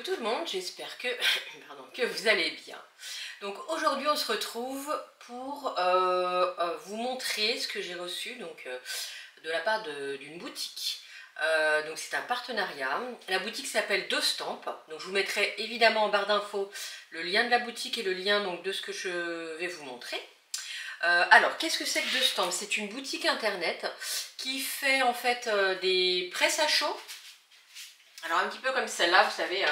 Coucou tout le monde, j'espère que, que vous allez bien. Donc aujourd'hui on se retrouve pour vous montrer ce que j'ai reçu de la part d'une boutique. Donc c'est un partenariat. La boutique s'appelle Dostamp. Donc je vous mettrai évidemment en barre d'infos le lien de la boutique et le lien donc, de ce que je vais vous montrer. Alors qu'est-ce que c'est que Dostamp? C'est une boutique internet qui fait en fait des presses à chaud. Alors un petit peu comme celle-là, vous savez,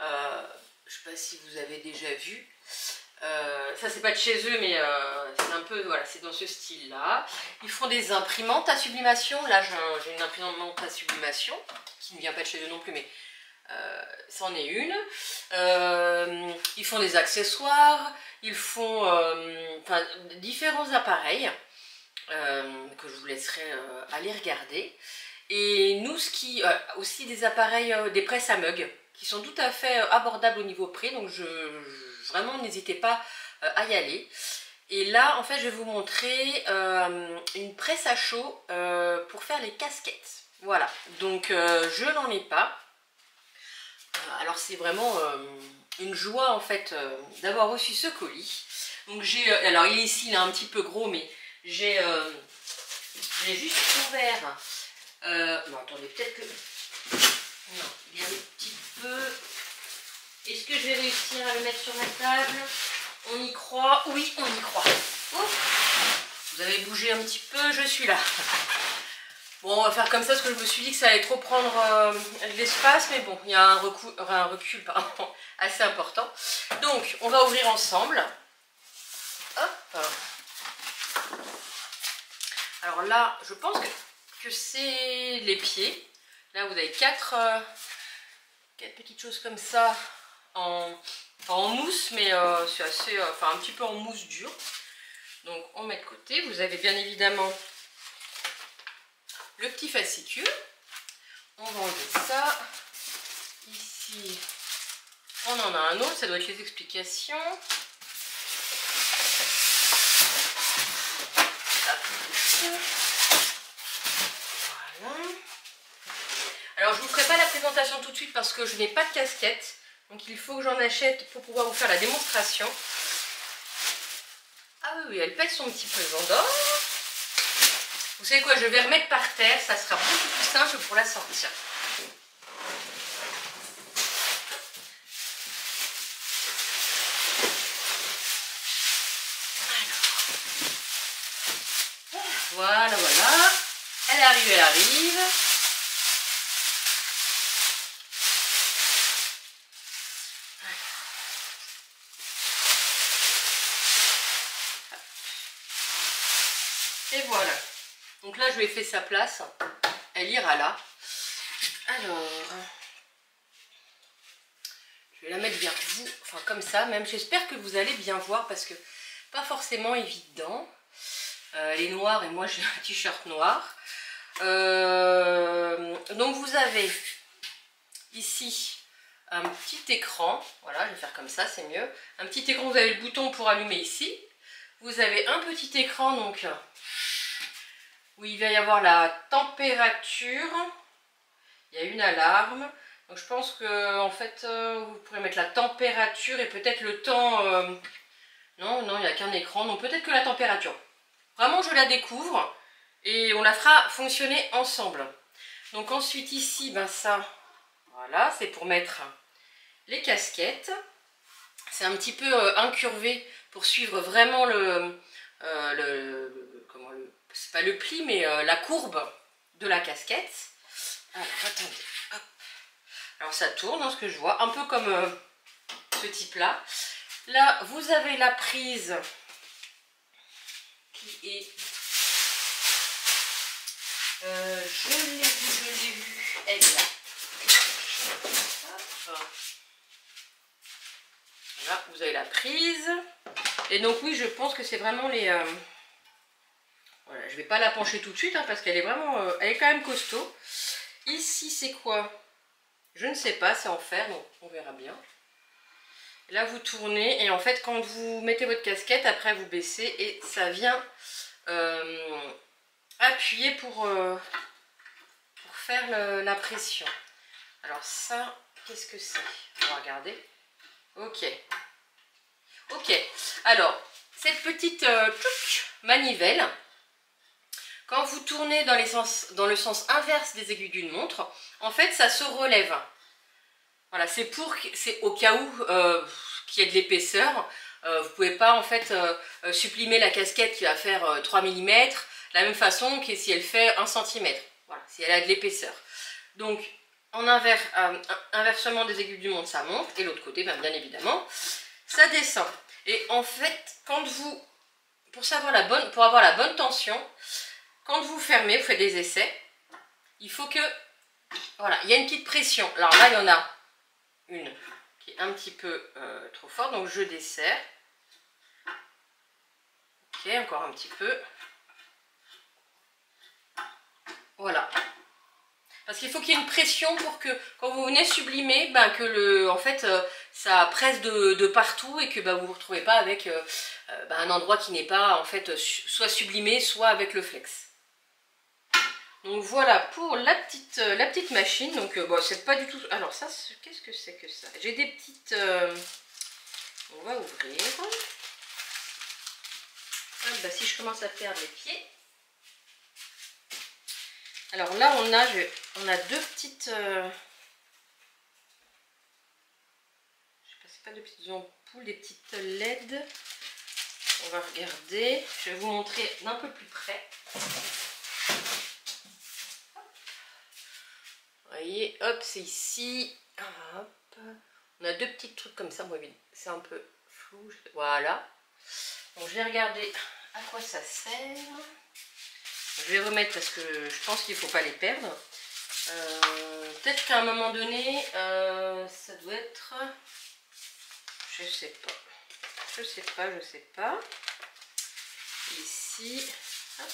je ne sais pas si vous avez déjà vu. Ça c'est pas de chez eux, mais c'est un peu, voilà, c'est dans ce style-là. Ils font des imprimantes à sublimation. Là j'ai une imprimante à sublimation, qui ne vient pas de chez eux non plus, mais c'en est une. Ils font des accessoires, ils font enfin, différents appareils que je vous laisserai aller regarder. Et nous, aussi des appareils, des presses à mug, qui sont tout à fait abordables au niveau prix, donc vraiment n'hésitez pas à y aller. Et là, en fait, je vais vous montrer une presse à chaud pour faire les casquettes. Voilà, donc je n'en ai pas. Alors c'est vraiment une joie en fait d'avoir reçu ce colis. Donc alors il est ici, il est un petit peu gros, mais j'ai juste ouvert. Non, attendez, peut-être que... Non, il y a un petit peu... Est-ce que je vais réussir à le mettre sur la table? On y croit? Oui, on y croit. Ouf. Vous avez bougé un petit peu, je suis là. Bon, on va faire comme ça, parce que je me suis dit que ça allait trop prendre de l'espace, mais bon, il y a un recul pardon, assez important. Donc, on va ouvrir ensemble. Hop. Alors là, je pense que c'est les pieds. Là, vous avez quatre petites choses comme ça en mousse, mais c'est assez, enfin un petit peu en mousse dure. Donc, on met de côté. Vous avez bien évidemment le petit fascicule. On va enlever ça. Ici, on en a un autre. Ça doit être les explications. Voilà. Alors je ne vous ferai pas la présentation tout de suite parce que je n'ai pas de casquette. Donc il faut que j'en achète pour pouvoir vous faire la démonstration. Ah oui, elle pèse son petit pesant d'or. Vous savez quoi, je vais remettre par terre. Ça sera beaucoup plus simple pour la sortir. Voilà, voilà. Elle arrive, elle arrive. Et voilà. Donc là, je lui ai fait sa place. Elle ira là. Alors, je vais la mettre vers vous. Enfin, comme ça, même. J'espère que vous allez bien voir parce que pas forcément évident. Elle est noire et moi j'ai un t-shirt noir. Donc vous avez ici un petit écran. Voilà, je vais faire comme ça, c'est mieux. Un petit écran, vous avez le bouton pour allumer ici. Vous avez un petit écran donc où il va y avoir la température. Il y a une alarme. Donc je pense que en fait vous pourrez mettre la température et peut-être le temps. Non, il n'y a qu'un écran. Donc peut-être que la température. Vraiment, je la découvre et on la fera fonctionner ensemble. Donc ensuite ici, ben ça, voilà, c'est pour mettre les casquettes. C'est un petit peu incurvé pour suivre vraiment c'est pas le pli, mais la courbe de la casquette. Alors, attendez, hop. Alors ça tourne, hein, ce que je vois, un peu comme ce type-là. Là, vous avez la prise qui est... je l'ai vu, elle est là. Hop. Voilà, vous avez la prise. Et donc oui, je pense que c'est vraiment les... Voilà, je ne vais pas la pencher tout de suite, hein, parce qu'elle est vraiment... elle est quand même costaud. Ici, c'est quoi? Je ne sais pas, c'est en fer, donc on verra bien. Là, vous tournez, et en fait, quand vous mettez votre casquette, après, vous baissez, et ça vient appuyer pour faire la pression. Alors ça, qu'est-ce que c'est? On va regarder. Ok. Ok. Alors, cette petite manivelle, quand vous tournez dans le sens inverse des aiguilles d'une montre, en fait, ça se relève. Voilà, c'est au cas où qu'il y ait de l'épaisseur. Vous ne pouvez pas en fait supprimer la casquette qui va faire 3 mm, de la même façon que si elle fait 1 cm. Voilà, si elle a de l'épaisseur. Donc, en inversement des aiguilles du montre, ça monte, et l'autre côté, bien évidemment, ça descend. Et en fait, pour avoir la bonne tension, quand vous fermez, vous faites des essais, il faut que, voilà, il y a une petite pression. Alors là, il y en a une qui est un petit peu trop forte, donc je desserre. Ok, encore un petit peu. Voilà. Parce qu'il faut qu'il y ait une pression pour que, quand vous venez sublimer, ben, que en fait, ça presse de partout et que ben, vous ne vous retrouvez pas avec ben, un endroit qui n'est pas, en fait, soit sublimé, soit avec le flex. Donc voilà pour la petite machine. Donc bon, c'est pas du tout... Alors ça, qu'est-ce que c'est que ça? J'ai des petites... On va ouvrir. Ah, bah, si je commence à perdre les pieds. Alors là, on a deux petites... Je sais pas, c'est pas deux petites ampoules, des petites LED. On va regarder. Je vais vous montrer d'un peu plus près. Vous voyez, hop, c'est ici. Hop. On a deux petits trucs comme ça. Moi, c'est un peu flou. Voilà. Donc, je vais regarder à quoi ça sert. Je vais remettre parce que je pense qu'il ne faut pas les perdre. Peut-être qu'à un moment donné, ça doit être... Je sais pas. Je sais pas. Ici. Hop.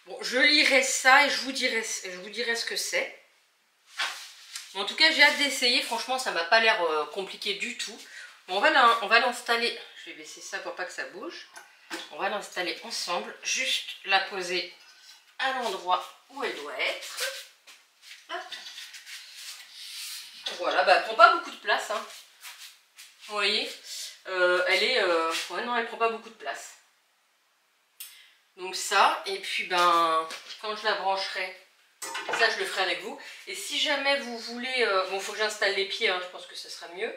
Bon, je lirai ça et je vous dirai ce que c'est. En tout cas, j'ai hâte d'essayer. Franchement, ça m'a pas l'air compliqué du tout. Bon, on va l'installer. Je vais baisser ça pour pas que ça bouge. On va l'installer ensemble. Juste la poser à l'endroit où elle doit être. Hop. Voilà, bah, elle prend pas beaucoup de place. Hein. Vous voyez, elle est... ouais, non, elle prend pas beaucoup de place. Donc ça, et puis ben, quand je la brancherai, ça je le ferai avec vous. Et si jamais vous voulez, bon, il faut que j'installe les pieds, hein, je pense que ce sera mieux.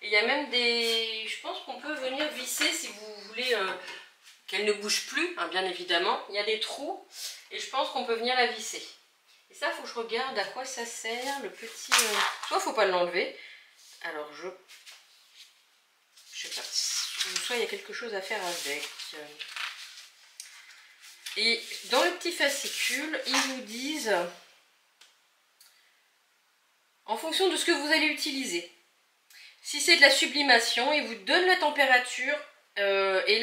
Et il y a même des, je pense qu'on peut venir visser si vous voulez qu'elle ne bouge plus, hein, bien évidemment. Il y a des trous, et je pense qu'on peut venir la visser. Et ça, il faut que je regarde à quoi ça sert, le petit... Soit il ne faut pas l'enlever, alors je sais pas, soit il y a quelque chose à faire avec... Et dans le petit fascicule, ils vous disent, en fonction de ce que vous allez utiliser, si c'est de la sublimation, ils vous donnent la température et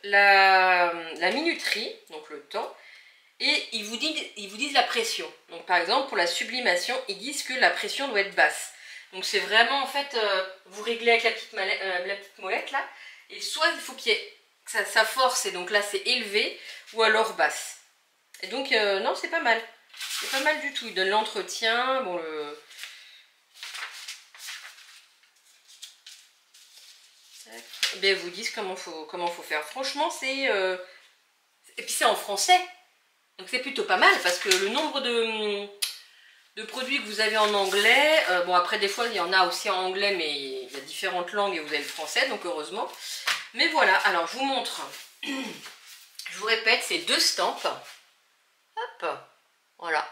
la minuterie, donc le temps, et ils vous disent la pression. Donc par exemple, pour la sublimation, ils disent que la pression doit être basse. Donc c'est vraiment, en fait, vous réglez avec la petite molette là, et soit il faut qu'il y ait sa force, et donc là c'est élevé, ou alors basse. Et donc non, c'est pas mal. C'est pas mal du tout. Il donne l'entretien. Bon, bien, ils vous disent comment faut faire. Franchement, c'est... Et puis c'est en français. Donc c'est plutôt pas mal, parce que le nombre de produits que vous avez en anglais, bon après des fois il y en a aussi en anglais, mais il y a différentes langues et vous avez le français, donc heureusement. Mais voilà, alors je vous montre, je vous répète, c'est 2 stampes, hop, voilà.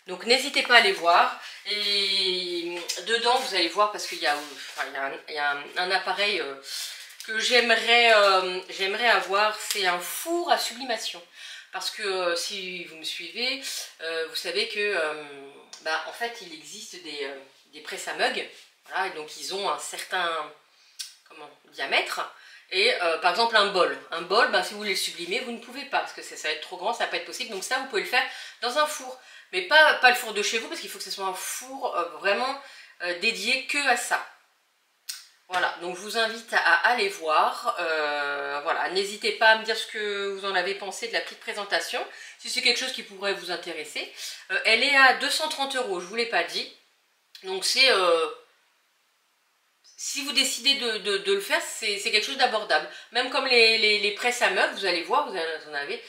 Donc n'hésitez pas à aller voir, et dedans vous allez voir, parce qu'il y a un appareil que j'aimerais avoir, c'est un four à sublimation. Parce que si vous me suivez, vous savez que en fait il existe des presses à mug, voilà, et donc ils ont un certain diamètre. Et par exemple un bol, si vous voulez le sublimer, vous ne pouvez pas, parce que ça va être trop grand, ça va pas être possible. Donc ça vous pouvez le faire dans un four, mais pas le four de chez vous, parce qu'il faut que ce soit un four vraiment dédié que à ça. Voilà, donc je vous invite à aller voir. Voilà, n'hésitez pas à me dire ce que vous en avez pensé de la petite présentation, si c'est quelque chose qui pourrait vous intéresser. Elle est à 230 €, je ne vous l'ai pas dit. Donc c'est... si vous décidez de le faire, c'est quelque chose d'abordable. Même comme les presses à meubles, vous allez voir, vous en avez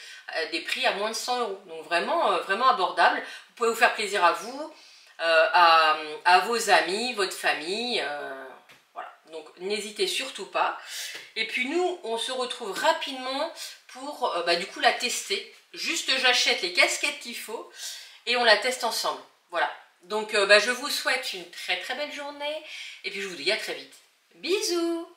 des prix à moins de 100 €. Donc vraiment, vraiment abordable. Vous pouvez vous faire plaisir à vous, à vos amis, votre famille. Voilà. Donc n'hésitez surtout pas. Et puis nous, on se retrouve rapidement pour du coup la tester. Juste j'achète les casquettes qu'il faut et on la teste ensemble. Voilà. Donc je vous souhaite une très très belle journée et puis je vous dis à très vite. Bisous!